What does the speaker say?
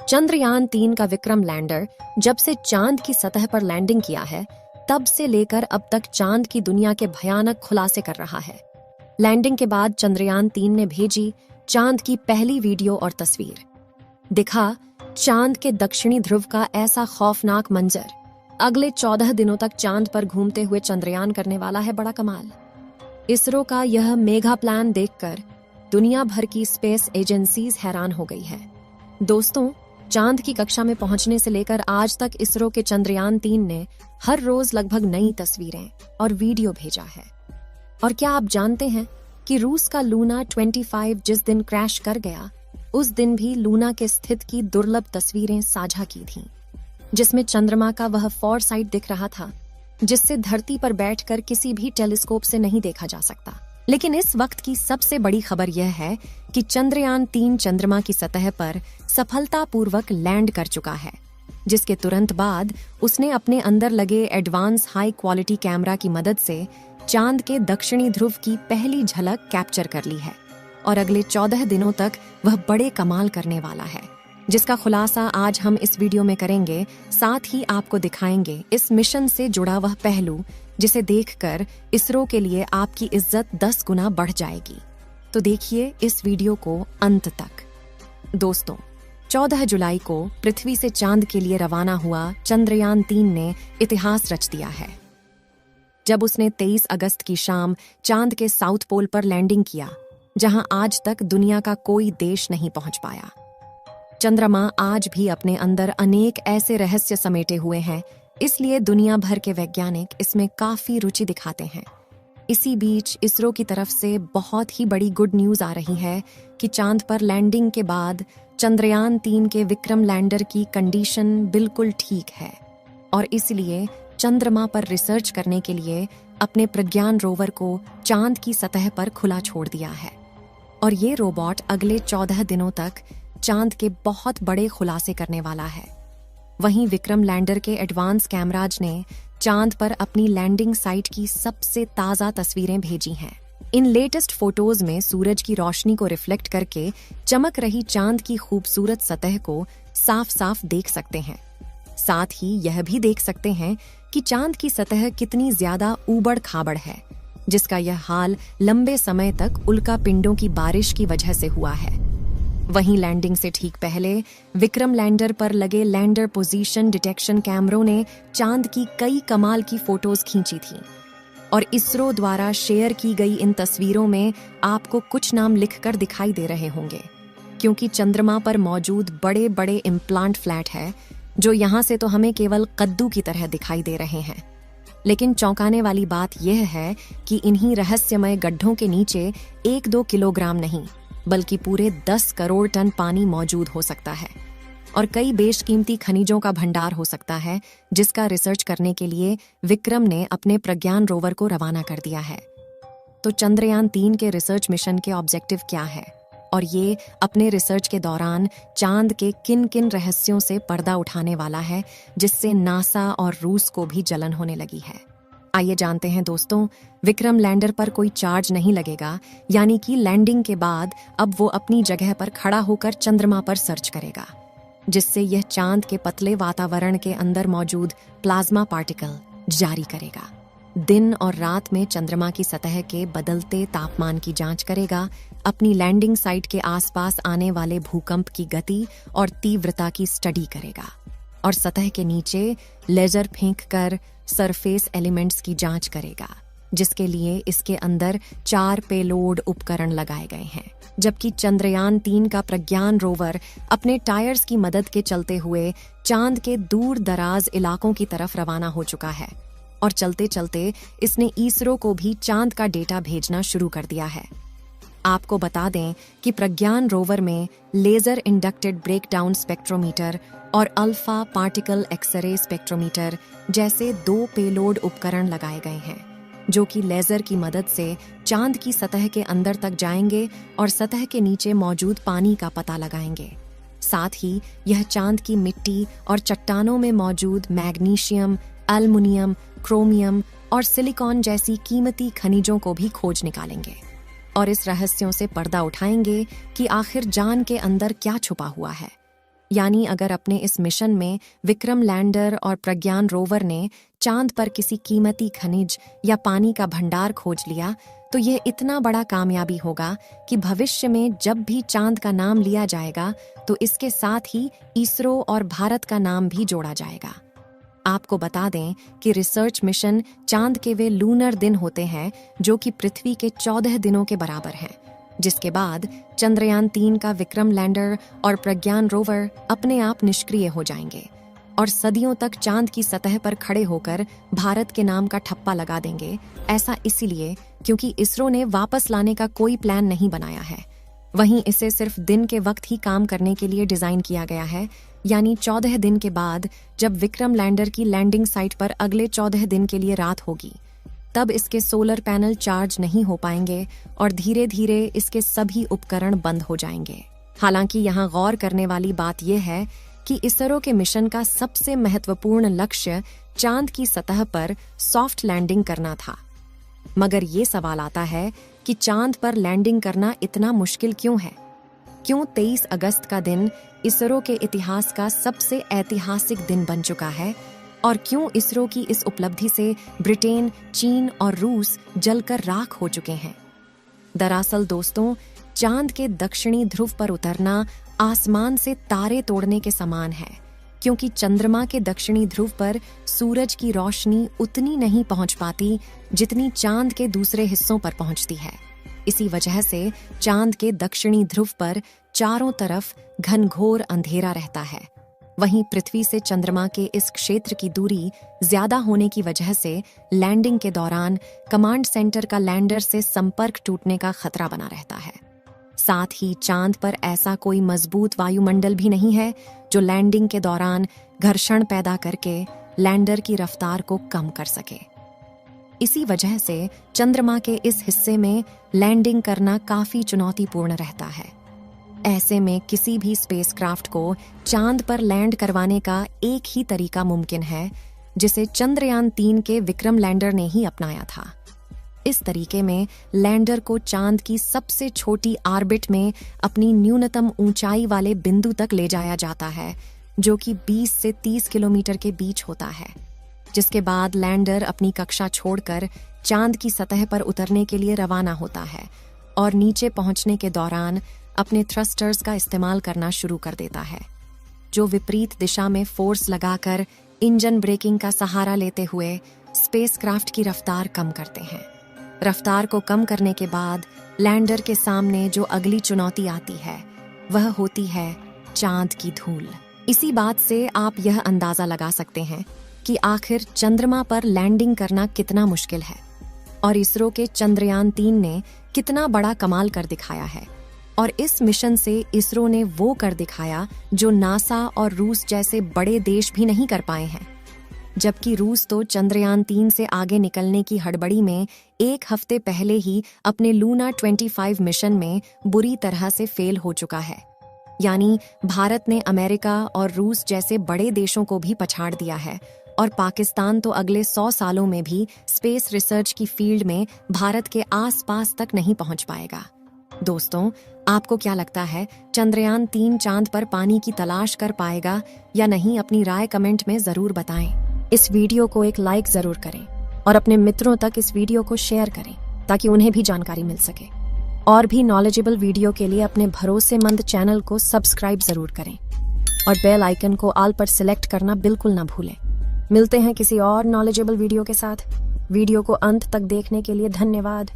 चंद्रयान 3 का विक्रम लैंडर जब से चांद की सतह पर लैंडिंग किया है, तब से लेकर अब तक चांद की दुनिया के भयानक खुलासे कर रहा है। लैंडिंग के बाद चंद्रयान 3 ने भेजी चांद की पहली वीडियो और तस्वीर। दिखा चांद के दक्षिणी ध्रुव का ऐसा खौफनाक मंजर। अगले 14 दिनों तक चांद पर घूमते हुए चंद्रयान करने वाला है बड़ा कमाल। इसरो का यह मेगा प्लान देखकर दुनिया भर की स्पेस एजेंसीज हैरान हो गई है। दोस्तों, चांद की कक्षा में पहुंचने से लेकर आज तक इसरो के चंद्रयान 3 ने हर रोज लगभग नई तस्वीरें और वीडियो भेजा है। और क्या आप जानते हैं कि रूस का लूना 25 जिस दिन क्रैश कर गया, उस दिन भी लूना के स्थित की दुर्लभ तस्वीरें साझा की थीं, जिसमें चंद्रमा का वह फॉरसाइट दिख रहा था जिससे धरती पर बैठकर किसी भी टेलीस्कोप से नहीं देखा जा सकता। लेकिन इस वक्त की सबसे बड़ी खबर यह है कि चंद्रयान 3 चंद्रमा की सतह पर सफलतापूर्वक लैंड कर चुका है, जिसके तुरंत बाद उसने अपने अंदर लगे एडवांस हाई क्वालिटी कैमरा की मदद से चांद के दक्षिणी ध्रुव की पहली झलक कैप्चर कर ली है। और अगले 14 दिनों तक वह बड़े कमाल करने वाला है, जिसका खुलासा आज हम इस वीडियो में करेंगे। साथ ही आपको दिखाएंगे इस मिशन से जुड़ा वह पहलू जिसे देखकर इसरो के लिए आपकी इज्जत 10 गुना बढ़ जाएगी। तो देखिए इस वीडियो को अंत तक। दोस्तों, 14 जुलाई को पृथ्वी से चांद के लिए रवाना हुआ चंद्रयान 3 ने इतिहास रच दिया है, जब उसने 23 अगस्त की शाम चांद के साउथ पोल पर लैंडिंग किया, जहां आज तक दुनिया का कोई देश नहीं पहुंच पाया। चंद्रमा आज भी अपने अंदर अनेक ऐसे रहस्य समेटे हुए हैं, इसलिए दुनिया भर के वैज्ञानिक इसमें काफी रुचि दिखाते हैं। इसी बीच इसरो की तरफ से बहुत ही बड़ी गुड न्यूज आ रही है कि चांद पर लैंडिंग के बाद चंद्रयान 3 के विक्रम लैंडर की कंडीशन बिल्कुल ठीक है, और इसलिए चंद्रमा पर रिसर्च करने के लिए अपने प्रज्ञान रोवर को चांद की सतह पर खुला छोड़ दिया है। और ये रोबोट अगले 14 दिनों तक चांद के बहुत बड़े खुलासे करने वाला है। वहीं विक्रम लैंडर के एडवांस कैमराज ने चांद पर अपनी लैंडिंग साइट की सबसे ताज़ा तस्वीरें भेजी हैं। इन लेटेस्ट फोटोज में सूरज की रोशनी को रिफ्लेक्ट करके चमक रही चांद की खूबसूरत सतह को साफ साफ देख सकते हैं। साथ ही यह भी देख सकते हैं कि चांद की सतह कितनी ज्यादा ऊबड़ खाबड़ है, जिसका यह हाल लंबे समय तक उल्का पिंडों की बारिश की वजह से हुआ है। वहीं लैंडिंग से ठीक पहले विक्रम लैंडर पर लगे लैंडर पोजीशन डिटेक्शन कैमरों ने चांद की कई कमाल की फोटोज खींची थीं। और इसरो द्वारा शेयर की गई इन तस्वीरों में आपको कुछ नाम लिखकर दिखाई दे रहे होंगे, क्योंकि चंद्रमा पर मौजूद बड़े बड़े इम्प्लांट फ्लैट है, जो यहाँ से तो हमें केवल कद्दू की तरह दिखाई दे रहे हैं। लेकिन चौंकाने वाली बात यह है कि इन्हीं रहस्यमय गड्ढों के नीचे 1-2 किलोग्राम नहीं, बल्कि पूरे 10 करोड़ टन पानी मौजूद हो सकता है, और कई बेशकीमती खनिजों का भंडार हो सकता है, जिसका रिसर्च करने के लिए विक्रम ने अपने प्रज्ञान रोवर को रवाना कर दिया है। तो चंद्रयान 3 के रिसर्च मिशन के ऑब्जेक्टिव क्या है, और ये अपने रिसर्च के दौरान चांद के किन किन रहस्यों से पर्दा उठाने वाला है, जिससे नासा और रूस को भी जलन होने लगी है। आइए जानते हैं दोस्तों। विक्रम लैंडर पर कोई चार्ज नहीं लगेगा, यानी कि लैंडिंग के बाद अब वो अपनी जगह पर खड़ा होकर चंद्रमा पर सर्च करेगा, जिससे यह चांद के पतले वातावरण के अंदर मौजूद प्लाज्मा पार्टिकल जारी करेगा। दिन और रात में चंद्रमा की सतह के बदलते तापमान की जांच करेगा, अपनी लैंडिंग साइट के आसपास आने वाले भूकंप की गति और तीव्रता की स्टडी करेगा, और सतह के नीचे लेजर फेंककर सरफेस एलिमेंट्स की जांच करेगा, जिसके लिए इसके अंदर 4 पेलोड उपकरण लगाए गए हैं। जबकि चंद्रयान 3 का प्रज्ञान रोवर अपने टायर्स की मदद के चलते हुए चांद के दूर दराज इलाकों की तरफ रवाना हो चुका है, और चलते चलते इसने इसरो को भी चांद का डेटा भेजना शुरू कर दिया है। आपको बता दें कि प्रज्ञान रोवर में लेजर इंडक्टेड ब्रेकडाउन स्पेक्ट्रोमीटर और अल्फा पार्टिकल एक्सरे स्पेक्ट्रोमीटर जैसे 2 पेलोड उपकरण लगाए गए हैं, जो कि लेजर की मदद से चांद की सतह के अंदर तक जाएंगे और सतह के नीचे मौजूद पानी का पता लगाएंगे। साथ ही यह चांद की मिट्टी और चट्टानों में मौजूद मैग्नीशियम, एल्युमिनियम, क्रोमियम और सिलिकॉन जैसी कीमती खनिजों को भी खोज निकालेंगे, और इस रहस्यों से पर्दा उठाएंगे कि आखिर जान के अंदर क्या छुपा हुआ है। यानी अगर अपने इस मिशन में विक्रम लैंडर और प्रज्ञान रोवर ने चांद पर किसी कीमती खनिज या पानी का भंडार खोज लिया तो यह इतना बड़ा कामयाबी होगा कि भविष्य में जब भी चांद का नाम लिया जाएगा तो इसके साथ ही इसरो और भारत का नाम भी जोड़ा जाएगा। आपको बता दें कि रिसर्च मिशन चांद के वे लूनर दिन होते हैं जो कि पृथ्वी के 14 दिनों के बराबर हैं, जिसके बाद चंद्रयान 3 का विक्रम लैंडर और प्रज्ञान रोवर अपने आप निष्क्रिय हो जाएंगे और सदियों तक चांद की सतह पर खड़े होकर भारत के नाम का ठप्पा लगा देंगे। ऐसा इसीलिए क्योंकि इसरो ने वापस लाने का कोई प्लान नहीं बनाया है। वहीं इसे सिर्फ दिन के वक्त ही काम करने के लिए डिजाइन किया गया है, यानी 14 दिन के बाद जब विक्रम लैंडर की लैंडिंग साइट पर अगले 14 दिन के लिए रात होगी तब इसके सोलर पैनल चार्ज नहीं हो पाएंगे और धीरे धीरे इसके सभी उपकरण बंद हो जाएंगे। हालांकि यहाँ गौर करने वाली बात यह है कि इसरो के मिशन का सबसे महत्वपूर्ण लक्ष्य चांद की सतह पर सॉफ्ट लैंडिंग करना था। मगर ये सवाल आता है कि चांद पर लैंडिंग करना इतना मुश्किल क्यों है? क्यों 23 अगस्त का दिन इसरो के इतिहास का सबसे ऐतिहासिक दिन बन चुका है? और क्यों इसरो की इस उपलब्धि से ब्रिटेन, चीन और रूस जलकर राख हो चुके हैं? दरअसल दोस्तों, चांद के दक्षिणी ध्रुव पर उतरना आसमान से तारे तोड़ने के समान है, क्योंकि चंद्रमा के दक्षिणी ध्रुव पर सूरज की रोशनी उतनी नहीं पहुंच पाती जितनी चांद के दूसरे हिस्सों पर पहुंचती है। इसी वजह से चांद के दक्षिणी ध्रुव पर चारों तरफ घनघोर अंधेरा रहता है। वहीं पृथ्वी से चंद्रमा के इस क्षेत्र की दूरी ज्यादा होने की वजह से लैंडिंग के दौरान कमांड सेंटर का लैंडर से संपर्क टूटने का खतरा बना रहता है। साथ ही चांद पर ऐसा कोई मजबूत वायुमंडल भी नहीं है जो लैंडिंग के दौरान घर्षण पैदा करके लैंडर की रफ्तार को कम कर सके। इसी वजह से चंद्रमा के इस हिस्से में लैंडिंग करना काफी चुनौतीपूर्ण रहता है। ऐसे में किसी भी स्पेसक्राफ्ट को चांद पर लैंड करवाने का एक ही तरीका मुमकिन है, जिसे चंद्रयान 3 के विक्रम लैंडर ने ही अपनाया था। इस तरीके में लैंडर को चांद की सबसे छोटी ऑर्बिट में अपनी न्यूनतम ऊंचाई वाले बिंदु तक ले जाया जाता है, जो कि 20 से 30 किलोमीटर के बीच होता है, जिसके बाद लैंडर अपनी कक्षा छोड़कर चांद की सतह पर उतरने के लिए रवाना होता है और नीचे पहुंचने के दौरान अपने थ्रस्टर्स का इस्तेमाल करना शुरू कर देता है, जो विपरीत दिशा में फोर्स लगाकर इंजन ब्रेकिंग का सहारा लेते हुए स्पेसक्राफ्ट की रफ्तार कम करते हैं। रफ्तार को कम करने के बाद लैंडर के सामने जो अगली चुनौती आती है वह होती है चांद की धूल। इसी बात से आप यह अंदाजा लगा सकते हैं कि आखिर चंद्रमा पर लैंडिंग करना कितना मुश्किल है और इसरो के चंद्रयान 3 ने कितना बड़ा कमाल कर दिखाया है। और इस मिशन से इसरो ने वो कर दिखाया जो नासा और रूस जैसे बड़े देश भी नहीं कर पाए हैं। जबकि रूस तो चंद्रयान 3 से आगे निकलने की हड़बड़ी में एक हफ्ते पहले ही अपने लूना 25 मिशन में बुरी तरह से फेल हो चुका है। यानी भारत ने अमेरिका और रूस जैसे बड़े देशों को भी पछाड़ दिया है और पाकिस्तान तो अगले 100 सालों में भी स्पेस रिसर्च की फील्ड में भारत के आसपास तक नहीं पहुंच पाएगा। दोस्तों, आपको क्या लगता है, चंद्रयान 3 चांद पर पानी की तलाश कर पाएगा या नहीं? अपनी राय कमेंट में जरूर बताएं। इस वीडियो को एक लाइक जरूर करें और अपने मित्रों तक इस वीडियो को शेयर करें ताकि उन्हें भी जानकारी मिल सके। और भी नॉलेजेबल वीडियो के लिए अपने भरोसेमंद चैनल को सब्सक्राइब जरूर करें और बेल आइकन को ऑल पर सिलेक्ट करना बिल्कुल ना भूलें। मिलते हैं किसी और नॉलेजेबल वीडियो के साथ। वीडियो को अंत तक देखने के लिए धन्यवाद।